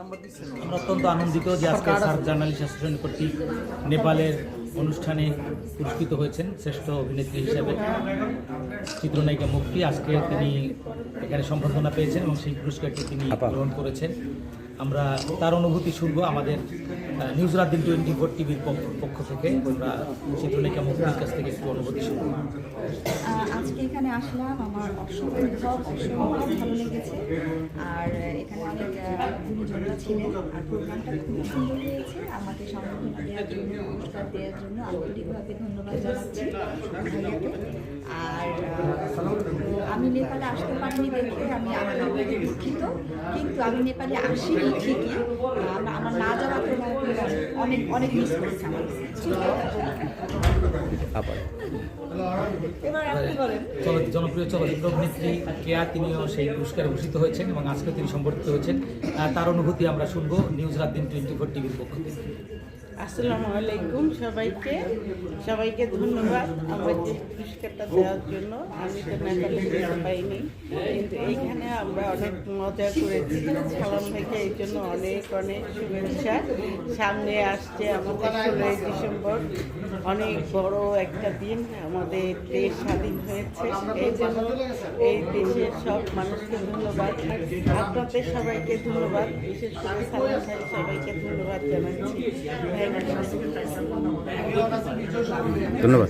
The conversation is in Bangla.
আমরা অত্যন্ত আনন্দিত যে আজকে সার্ক জার্নালিস্ট অ্যাসোসিয়েশন কর্তৃক নেপালের অনুষ্ঠানে পুরস্কৃত হয়েছেন শ্রেষ্ঠ অভিনেত্রী হিসেবে চিত্রনায়িকা মুক্তি। আজকে তিনি এখানে সম্বর্ধনা পেয়েছেন এবং সেই পুরস্কারটি তিনি গ্রহণ করেছেন। আমরা তার অনুভূতি শুনবো আমাদের নিউজ রাত দিন 24 টিভির পক্ষ থেকে। আমরা চিত্রনায়িকা মুক্তির কাছ থেকে একটু অনুভূতি শুনবো। আজকে এখানে আসলাম, আমার অসম্ভব ভালো লেগেছে। আর এখানে অনেক গুরুজনরা ছিলেন, আর প্রোগ্রামটা খুব সুন্দর হয়েছে। আমাকে সম্বর্ধনা দেওয়ার জন্য, পুরস্কার দেওয়ার জন্য আন্তরিকভাবে ধন্যবাদ জানাচ্ছি ভাইয়াকে। আর আমি নেপালে আসতে পারিনি দেখে আমি আন্তরিকভাবে দুঃখিত, কিন্তু আমি নেপালে আসিনি ঠিকই। আমার না যাওয়ার অনেক অনেক মিস করেছি আমার। জনপ্রিয় চলচ্চিত্র অভিনেত্রী কেয়া তিনিও সেই পুরস্কারে ভূষিত হয়েছেন এবং আজকে তিনি সম্বর্ধিত হয়েছেন। তার অনুভূতি আমরা শুনবো নিউজ রাত দিন 24 টিভির পক্ষ থেকে। আসসালামু আলাইকুম সবাইকে ধন্যবাদ আমাকে পুরস্কারটা দেওয়ার জন্য। আমি তো নেপালে যেতে পাইনি, কিন্তু এইখানে আমরা অনেক মজা করেছি। সালাম ভাইকে এই জন্য অনেক অনেক শুভেচ্ছা। সামনে আসছে আমাদের 16ই ডিসেম্বর, অনেক বড় একটা দিন। আমাদের দেশ স্বাধীন হয়েছে, এই জন্য এই দেশের সব মানুষকে ধন্যবাদ। আপনাদের সবাইকে ধন্যবাদ, বিশেষ করে সালাম ভাই সবাইকে ধন্যবাদ জানাচ্ছি। ধন্যবাদ।